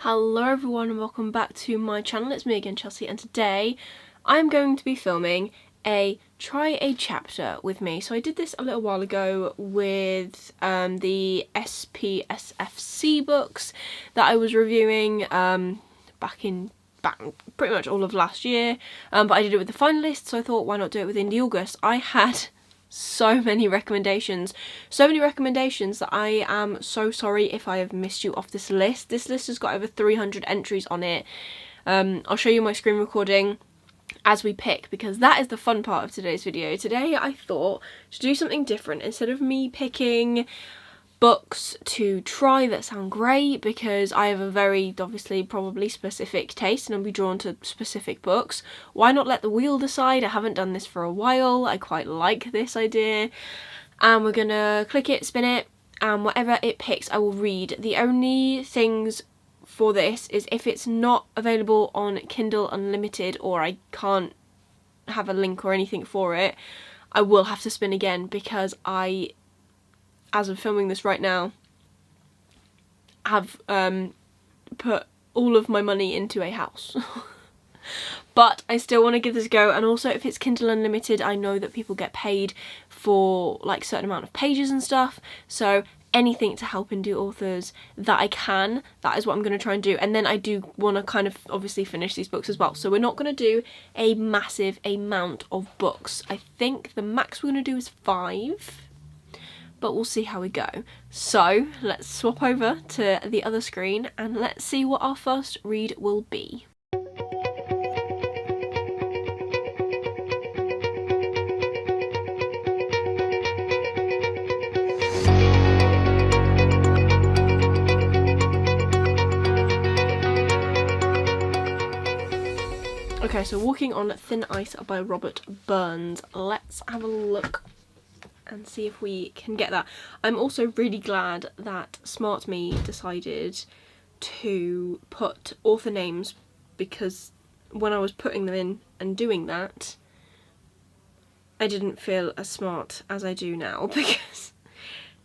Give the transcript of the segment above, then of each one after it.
Hello everyone and welcome back to my channel. It's me again, Chelsea, and today I'm going to be filming a try a chapter with me. So I did this a little while ago with the SPSFC books that I was reviewing back pretty much all of last year, but I did it with the finalists, so I thought why not do it with Indie August. I had so many recommendations that I am so sorry if I have missed you off this list. This list has got over 300 entries on it. I'll show you my screen recording as we pick, because that is the fun part of today's video. Today I thought to do something different. Instead of me picking books to try that sound great, because I have a very obviously probably specific taste and I'll be drawn to specific books, why not let the wheel decide? I haven't done this for a while. I quite like this idea, and we're gonna click it, spin it, and whatever it picks I will read. The only things for this is if it's not available on Kindle Unlimited or I can't have a link or anything for it, I will have to spin again, because as I'm filming this right now, have put all of my money into a house. But I still want to give this a go, and also if it's Kindle Unlimited, I know that people get paid for like a certain amount of pages and stuff, so anything to help indie authors that I can, that is what I'm going to try and do. And then I do want to kind of obviously finish these books as well, so we're not going to do a massive amount of books. I think the max we're going to do is 5. But we'll see how we go. So let's swap over to the other screen and let's see what our first read will be. Okay, so Walking on Thin Ice by Robert Burns. Let's have a look and see if we can get that. I'm also really glad that Smart Me decided to put author names, because when I was putting them in and doing that, I didn't feel as smart as I do now, because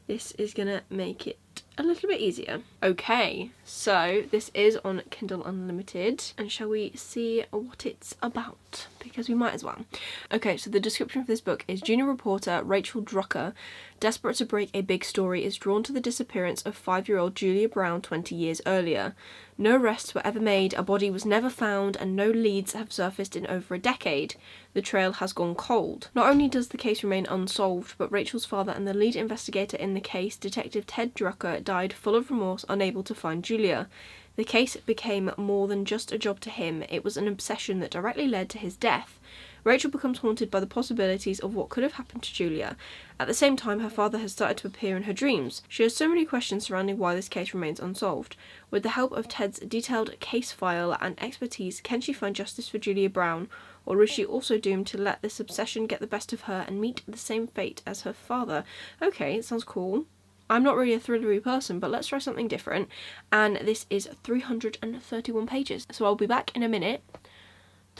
this is gonna make it a little bit easier. Okay, so this is on Kindle Unlimited, and shall we see what it's about? Because we might as well. Okay, so the description of this book is: junior reporter Rachel Drucker, desperate to break a big story, is drawn to the disappearance of 5-year-old Julia Brown 20 years earlier. No arrests were ever made, a body was never found, and no leads have surfaced in over a decade. The trail has gone cold. Not only does the case remain unsolved, but Rachel's father and the lead investigator in the case, Detective Ted Drucker, died full of remorse, unable to find Julia. The case became more than just a job to him, it was an obsession that directly led to his death. Rachel becomes haunted by the possibilities of what could have happened to Julia. At the same time, her father has started to appear in her dreams. She has so many questions surrounding why this case remains unsolved. With the help of Ted's detailed case file and expertise, can she find justice for Julia Brown, or is she also doomed to let this obsession get the best of her and meet the same fate as her father? Okay, it sounds cool. I'm not really a thrillery person, but let's try something different. And this is 331 pages. So I'll be back in a minute.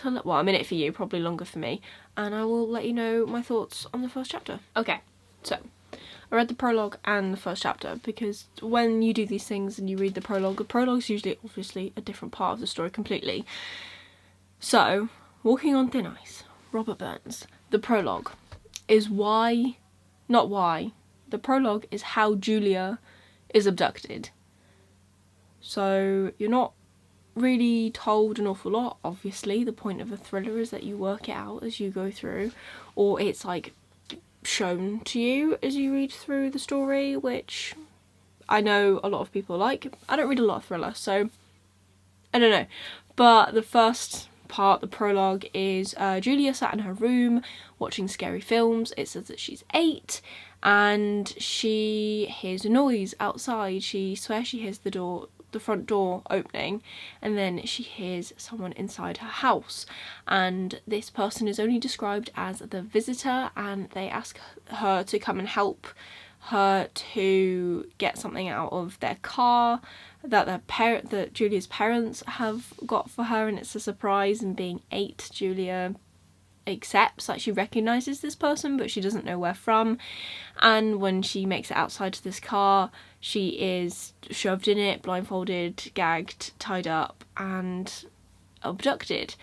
Well, a minute for you, probably longer for me. And I will let you know my thoughts on the first chapter. Okay, so I read the prologue and the first chapter, because when you do these things and you read the prologue is usually obviously a different part of the story completely. So, Walking on Thin Ice, Robert Burns. The prologue is the prologue is how Julia is abducted. So you're not really told an awful lot. Obviously, the point of a thriller is that you work it out as you go through, or it's like shown to you as you read through the story, which I know a lot of people like. I don't read a lot of thriller, so I don't know. But the first part, the prologue, is Julia sat in her room watching scary films. It says that she's 8 and she hears a noise outside. She swears she hears the front door opening, and then she hears someone inside her house, and this person is only described as the visitor, and they ask her to come and help her to get something out of their car that Julia's parents have got for her, and it's a surprise. And being 8, Julia accepts, like she recognises this person but she doesn't know where from, and when she makes it outside to this car she is shoved in it, blindfolded, gagged, tied up and abducted.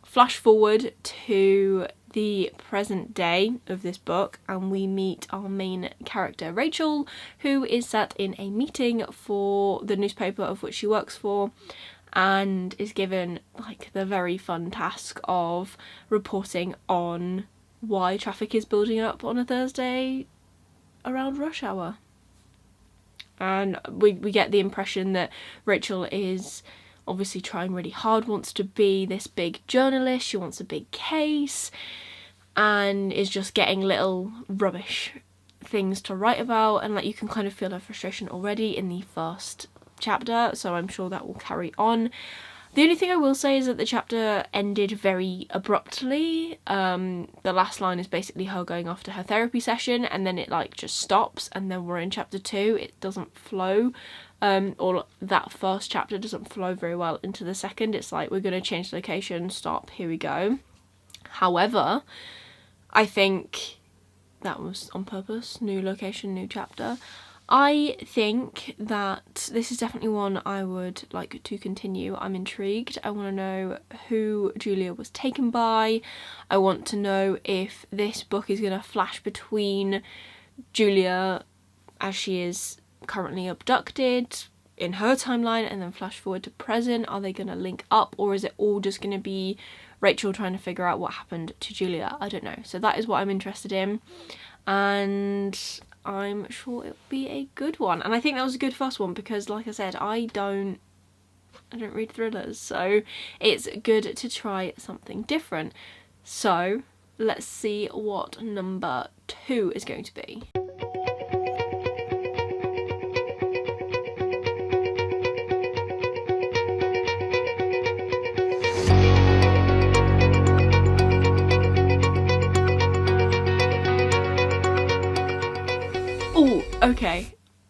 Flash forward to the present day of this book and we meet our main character Rachel, who is sat in a meeting for the newspaper of which she works for and is given like the very fun task of reporting on why traffic is building up on a Thursday around rush hour. And we get the impression that Rachel is obviously trying really hard, wants to be this big journalist, she wants a big case, and is just getting little rubbish things to write about, and like you can kind of feel her frustration already in the first chapter, so I'm sure that will carry on. The only thing I will say is that the chapter ended very abruptly. The last line is basically her going off to her therapy session and then it like just stops, and then we're in chapter 2. It doesn't flow, or that first chapter doesn't flow very well into the second. It's like, we're going to change location, stop, here we go. However, I think that was on purpose. New location, new chapter. I think that this is definitely one I would like to continue. I'm intrigued. I want to know who Julia was taken by. I want to know if this book is going to flash between Julia as she is currently abducted in her timeline and then flash forward to present. Are they going to link up, or is it all just going to be Rachel trying to figure out what happened to Julia? I don't know. So that is what I'm interested in, and I'm sure it'll be a good one. And I think that was a good first one because, like I said, I don't read thrillers, so it's good to try something different. So let's see what number 2 is going to be.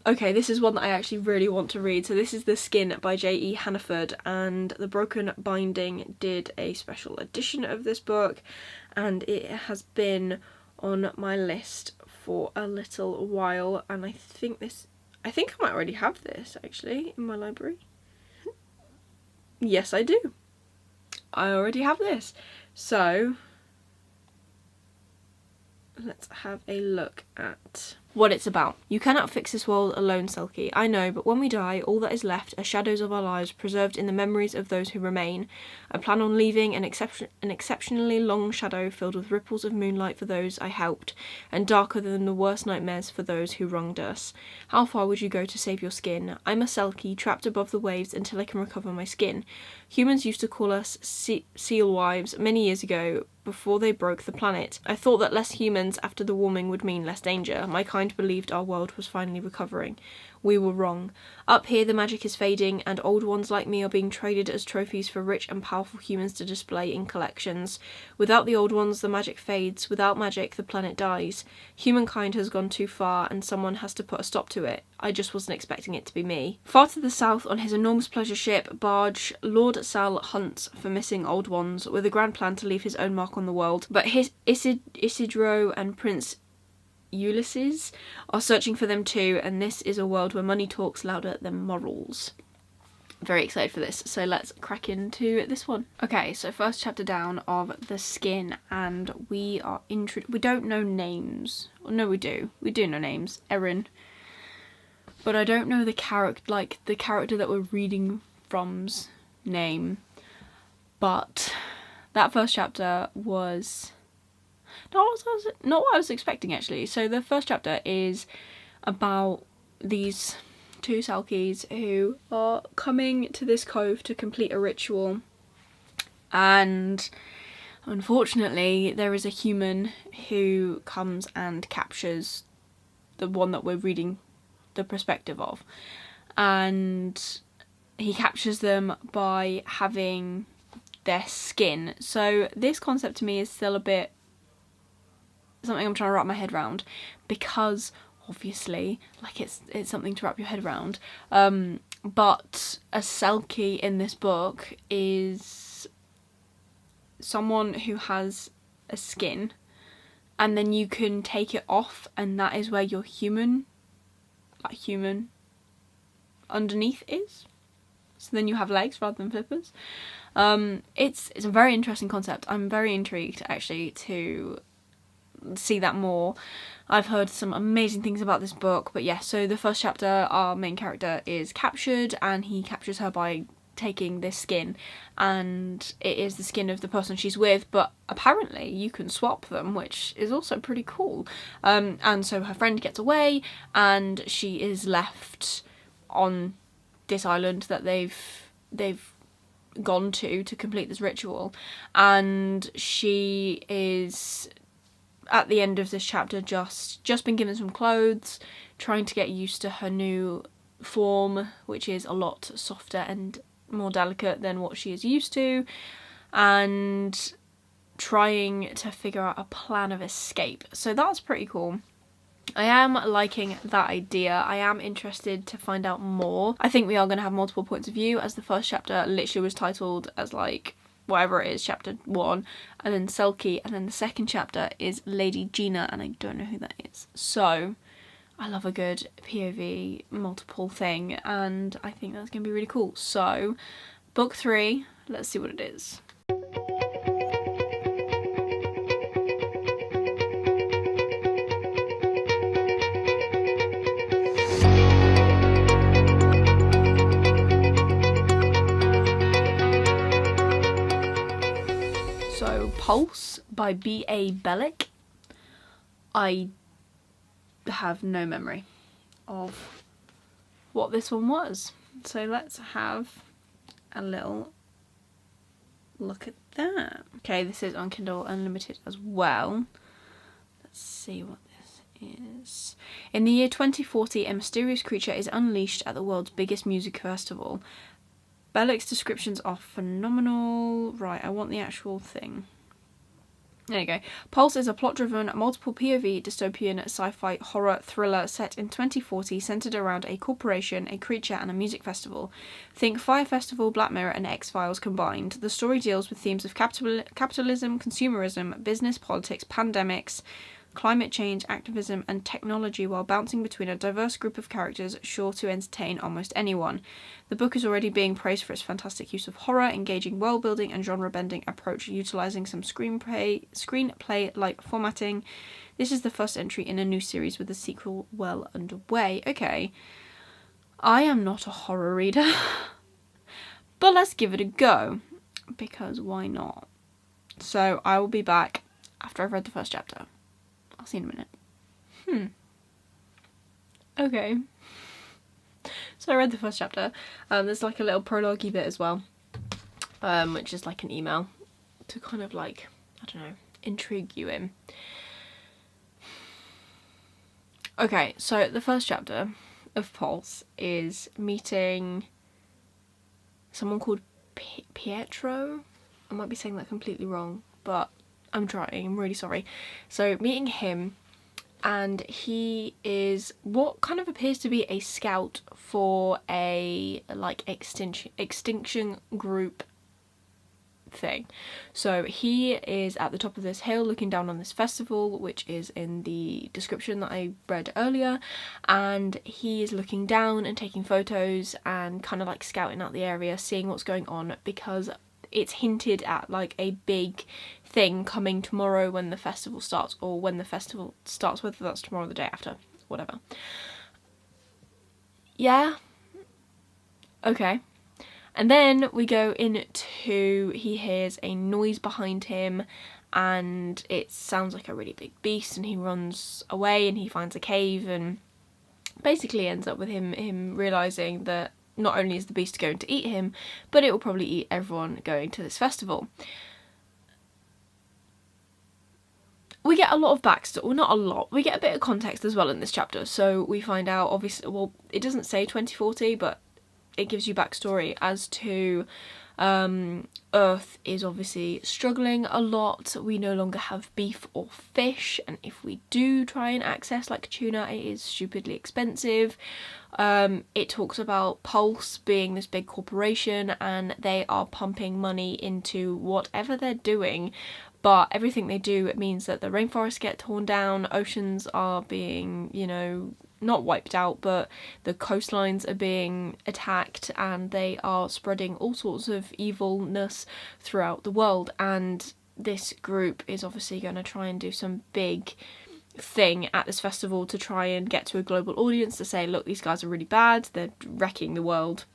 Okay, this is one that I actually really want to read. So this is The Skin by J.E. Hannaford, and The Broken Binding did a special edition of this book, and it has been on my list for a little while, and I think I might already have this actually in my library. Yes, I do. I already have this. So let's have a look at what it's about. You cannot fix this world alone, Selkie. I know, but when we die, all that is left are shadows of our lives preserved in the memories of those who remain. I plan on leaving an exceptionally long shadow filled with ripples of moonlight for those I helped, and darker than the worst nightmares for those who wronged us. How far would you go to save your skin? I'm a Selkie, trapped above the waves until I can recover my skin. Humans used to call us seal wives many years ago, before they broke the planet. I thought that less humans after the warming would mean less danger. My kind believed our world was finally recovering. We were wrong. Up here the magic is fading, and old ones like me are being traded as trophies for rich and powerful humans to display in collections. Without the old ones, the magic fades. Without magic, the planet dies. Humankind has gone too far, and someone has to put a stop to it. I just wasn't expecting it to be me. Far to the south, on his enormous pleasure ship, barge, Lord Sal hunts for missing old ones, with a grand plan to leave his own mark on the world. But Isidro and Prince Ulysses are searching for them too, and this is a world where money talks louder than morals. Very excited for this, so let's crack into this one. Okay, so first chapter down of The Skin, and we are we don't know names. No, we do know names. Erin. But I don't know the character that we're reading from's name. But that first chapter was not what I was expecting, actually. So the first chapter is about these two Selkies who are coming to this cove to complete a ritual, and unfortunately there is a human who comes and captures the one that we're reading the perspective of, and he captures them by having their skin. So this concept to me is still a bit something I'm trying to wrap my head around, because obviously, like, it's something to wrap your head around. But a Selkie in this book is someone who has a skin, and then you can take it off, and that is where your human underneath is. So then you have legs rather than flippers. It's a very interesting concept. I'm very intrigued actually to see that more. I've heard some amazing things about this book, but yeah, so the first chapter, our main character is captured, and he captures her by taking this skin, and it is the skin of the person she's with, but apparently you can swap them, which is also pretty cool. And so her friend gets away, and she is left on this island that they've gone to complete this ritual, and she is at the end of this chapter just been given some clothes, trying to get used to her new form, which is a lot softer and more delicate than what she is used to, and trying to figure out a plan of escape. So that's pretty cool. I am liking that idea. I am interested to find out more. I think we are going to have multiple points of view, as the first chapter literally was titled as like whatever it is, chapter 1, and then Selkie, and then the second chapter is Lady Gina, and I don't know who that is. So I love a good POV multiple thing, and I think that's going to be really cool. So book 3, let's see what it is. So Pulse by B.A. Bellick. I have no memory of what this one was, so let's have a little look at that. Okay, this is on Kindle Unlimited as well. Let's see what this is. In the year 2040, a mysterious creature is unleashed at the world's biggest music festival. Bellick's descriptions are phenomenal. Right, I want the actual thing. There you go. Pulse is a plot-driven, multiple POV dystopian sci-fi horror thriller set in 2040, centered around a corporation, a creature, and a music festival. Think Fire Festival, Black Mirror, and X-Files combined. The story deals with themes of capitalism, consumerism, business, politics, pandemics, climate change, activism, and technology, while bouncing between a diverse group of characters sure to entertain almost anyone. The book is already being praised for its fantastic use of horror, engaging world-building, and genre-bending approach, utilising some screenplay-like formatting. This is the first entry in a new series with the sequel well underway. Okay, I am not a horror reader, but let's give it a go, because why not? So I will be back after I've read the first chapter. I'll see you in a minute. Okay. So I read the first chapter. There's like a little prologue-y bit as well, which is like an email to kind of like, I don't know, intrigue you in. Okay, so the first chapter of Pulse is meeting someone called Pietro. I might be saying that completely wrong, but I'm trying, I'm really sorry. So meeting him, and he is what kind of appears to be a scout for a like extinction group thing. So he is at the top of this hill looking down on this festival, which is in the description that I read earlier, and he is looking down and taking photos and kind of like scouting out the area, seeing what's going on, because it's hinted at like a big thing coming tomorrow when the festival starts, or when the festival starts, whether that's tomorrow or the day after, whatever. Yeah. Okay. And then we go into, he hears a noise behind him, and it sounds like a really big beast, and he runs away and he finds a cave, and basically ends up with him realising that not only is the beast going to eat him, but it will probably eat everyone going to this festival. We get a lot of backstory, well, not a lot, we get a bit of context as well in this chapter. So we find out, obviously, well, it doesn't say 2040, but it gives you backstory as to Earth is obviously struggling a lot. We no longer have beef or fish, and if we do try and access like tuna, it is stupidly expensive. It talks about Pulse being this big corporation and they are pumping money into whatever they're doing, but everything they do means that the rainforests get torn down, oceans are being, you know, not wiped out, but the coastlines are being attacked, and they are spreading all sorts of evilness throughout the world. And this group is obviously going to try and do some big thing at this festival to try and get to a global audience to say, look, these guys are really bad, they're wrecking the world,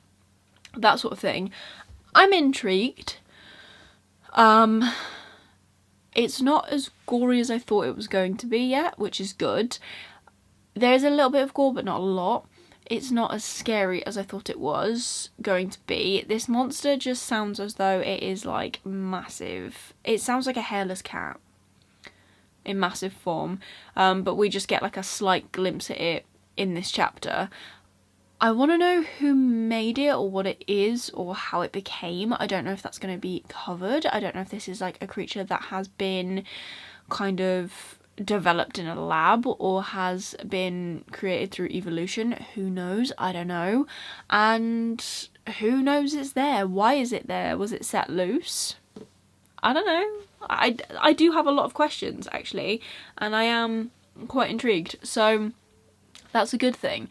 that sort of thing. I'm intrigued. It's not as gory as I thought it was going to be yet, which is good. There's a little bit of gore, but not a lot. It's not as scary as I thought it was going to be. This monster just sounds as though it is like massive. It sounds like a hairless cat in massive form, but we just get like a slight glimpse at it in this chapter. I want to know who made it or what it is or how it became. I don't know if that's going to be covered. I don't know if this is like a creature that has been kind of developed in a lab or has been created through evolution. Who knows? I don't know. And who knows it's there? Why is it there? Was it set loose? I don't know. I do have a lot of questions actually, and I am quite intrigued, so that's a good thing.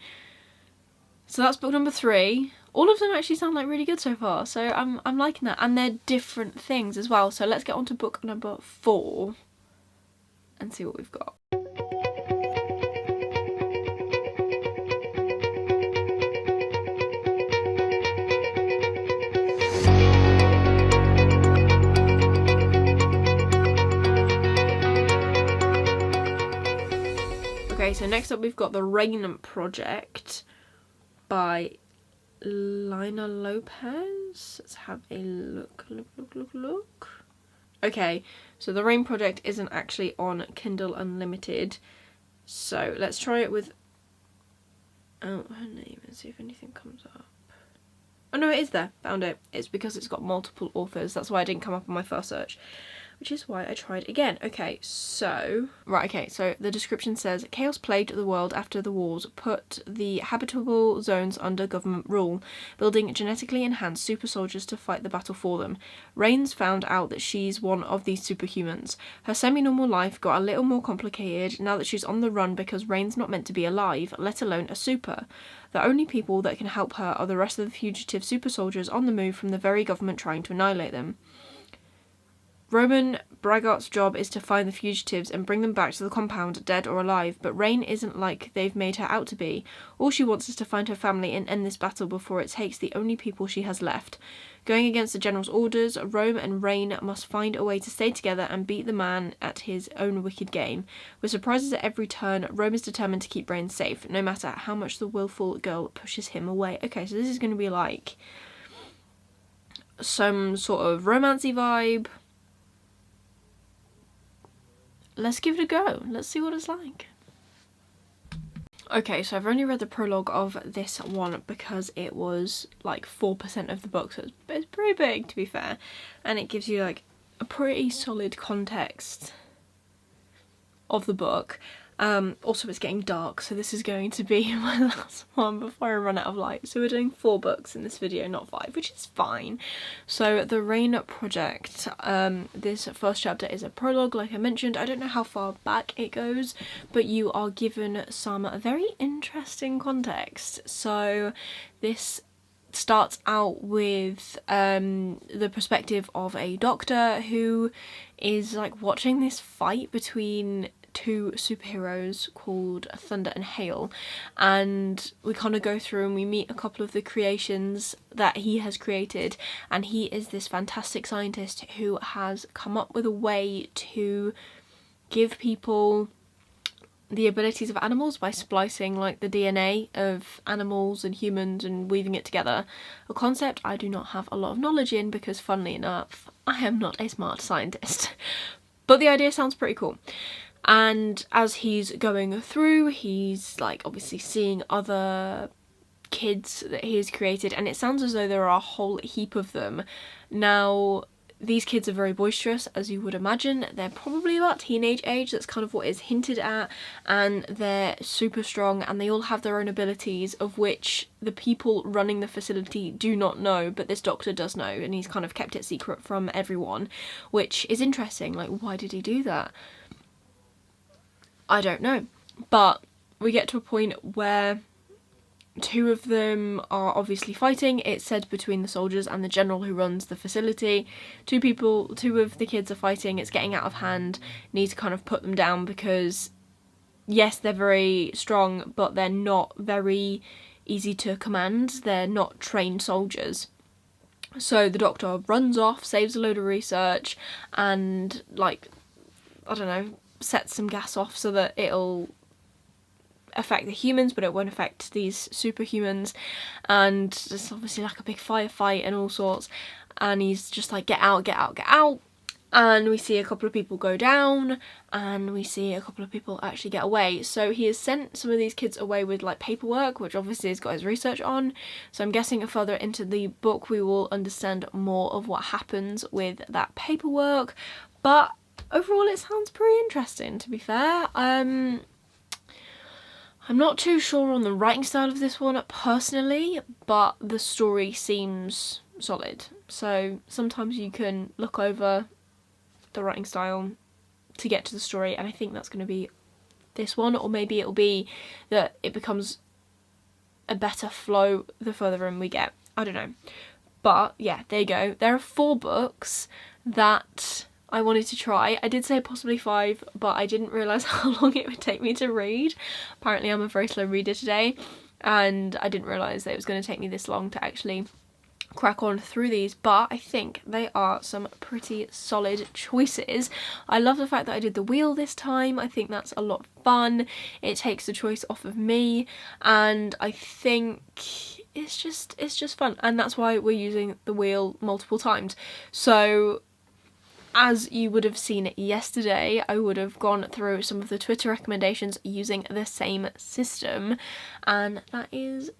So that's book number 3. All of them actually sound like really good so far, so I'm liking that, and they're different things as well. So let's get on to book number 4 and see what we've got. Okay, so next up we've got the Reignant Project by Lopez. Let's have a look. Okay, so the Rain Project isn't actually on Kindle Unlimited, so let's try it with her name and see if anything comes up. Oh no, it is there. Found it. It's because it's got multiple authors. That's why it didn't come up on my first search, which is why I tried again. Okay, so the description says, chaos plagued the world after the wars put the habitable zones under government rule, building genetically enhanced super soldiers to fight the battle for them. Rain's found out that she's one of these superhumans. Her semi-normal life got a little more complicated now that she's on the run because Rain's not meant to be alive, let alone a super. The only people that can help her are the rest of the fugitive super soldiers on the move from the very government trying to annihilate them. Roman Braggart's job is to find the fugitives and bring them back to the compound, dead or alive, but Rain isn't like they've made her out to be. All she wants is to find her family and end this battle before it takes the only people she has left. Going against the general's orders, Rome and Rain must find a way to stay together and beat the man at his own wicked game. With surprises at every turn, Rome is determined to keep Rain safe, no matter how much the willful girl pushes him away. Okay, so this is going to be like some sort of romancy vibe. Let's give it a go. Let's see what it's like. Okay, so I've only read the prologue of this one because it was like 4% of the book, so it's pretty big to be fair, and it gives you like a pretty solid context of the book. Also it's getting dark, so this is going to be my last one before I run out of light. So we're doing 4 books in this video, not 5, which is fine. So the Rain Project, this first chapter is a prologue, like I mentioned. I don't know how far back it goes, but you are given some very interesting context. So this starts out with the perspective of a doctor who is like watching this fight between 2 superheroes called Thunder and Hail, and we kind of go through and we meet a couple of the creations that he has created, and he is this fantastic scientist who has come up with a way to give people the abilities of animals by splicing like the DNA of animals and humans and weaving it together. A concept I do not have a lot of knowledge in because, funnily enough, I am not a smart scientist. But the idea sounds pretty cool. And as he's going through, he's like obviously seeing other kids that he has created, and it sounds as though there are a whole heap of them. Now, these kids are very boisterous, as you would imagine. They're probably about teenage age, that's kind of what is hinted at, and they're super strong, and they all have their own abilities, of which the people running the facility do not know, but this doctor does know, and he's kind of kept it secret from everyone, which is interesting. Like, why did he do that? I don't know. But we get to a point where two of them are obviously fighting. It's said between the soldiers and the general who runs the facility. Two of the kids are fighting. It's getting out of hand. Need to kind of put them down because, yes, they're very strong, but they're not very easy to command. They're not trained soldiers. So the doctor runs off, saves a load of research, and, like, I don't know, sets some gas off so that it'll affect the humans, but it won't affect these superhumans. And there's obviously like a big firefight and all sorts, and he's just like, get out, get out, get out. And we see a couple of people go down, and we see a couple of people actually get away. So he has sent some of these kids away with like paperwork, which obviously he's got his research on. So I'm guessing further into the book we will understand more of what happens with that paperwork. But overall it sounds pretty interesting, to be fair. I'm not too sure on the writing style of this one personally, but the story seems solid. So sometimes you can look over the writing style to get to the story, and I think that's going to be this one, or maybe it'll be that it becomes a better flow the further in we get. I don't know. But yeah, there you go. There are 4 books that I wanted to try. I did say possibly 5, but I didn't realise how long it would take me to read. Apparently I'm a very slow reader today, and I didn't realise that it was going to take me this long to actually crack on through these, but I think they are some pretty solid choices. I love the fact that I did the wheel this time. I think that's a lot of fun. It takes the choice off of me, and I think it's just fun, and that's why we're using the wheel multiple times. So as you would have seen yesterday, I would have gone through some of the Twitter recommendations using the same system, and that is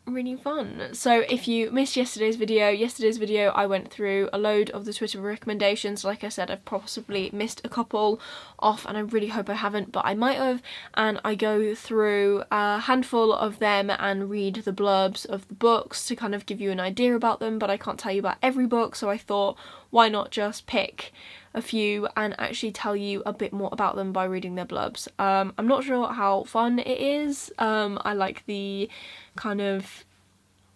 really fun. So if you missed yesterday's video I went through a load of the Twitter recommendations. Like I said, I've possibly missed a couple off, and I really hope I haven't, but I might have, and I go through a handful of them and read the blurbs of the books to kind of give you an idea about them, but I can't tell you about every book, so I thought, why not just pick a few and actually tell you a bit more about them by reading their blurbs. I'm not sure how fun it is. I like the kind of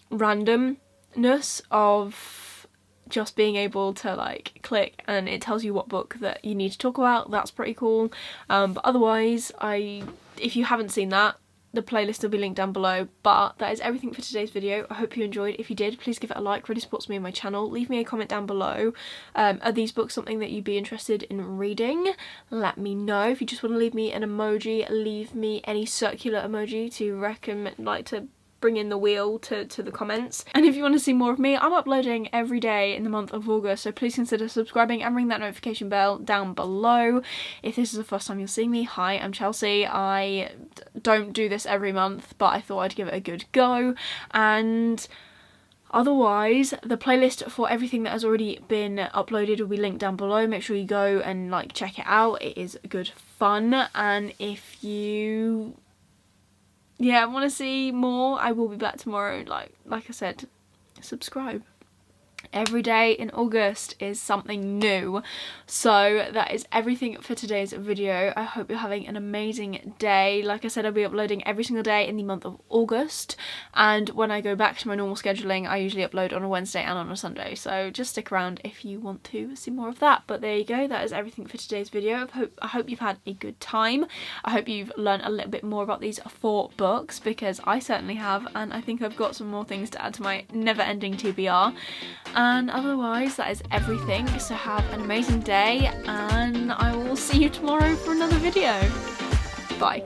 randomness of just being able to like click and it tells you what book that you need to talk about. That's pretty cool. But otherwise, if you haven't seen that, the playlist will be linked down below. But that is everything for today's video. I hope you enjoyed. If you did, please give it a like, really supports me and my channel. Leave me a comment down below. Are these books something that you'd be interested in reading? Let me know. If you just want to leave me an emoji, leave me any circular emoji to recommend, like to bring in the wheel to the comments. And if you want to see more of me, I'm uploading every day in the month of August, so please consider subscribing and ring that notification bell down below. If this is the first time you're seeing me, hi, I'm Chelsea. I don't do this every month, but I thought I'd give it a good go. And otherwise, the playlist for everything that has already been uploaded will be linked down below. Make sure you go and like check it out. It is good fun. And if you want to see more, I will be back tomorrow. Like I said, subscribe. Every day in August is something new. So that is everything for today's video. I hope you're having an amazing day. Like I said, I'll be uploading every single day in the month of August, and when I go back to my normal scheduling, I usually upload on a Wednesday and on a Sunday, so just stick around if you want to see more of that. But there you go, that is everything for today's video. I hope you've had a good time. I hope you've learned a little bit more about these 4 books, because I certainly have, and I think I've got some more things to add to my never-ending TBR. And otherwise, that is everything. So have an amazing day, and I will see you tomorrow for another video. Bye.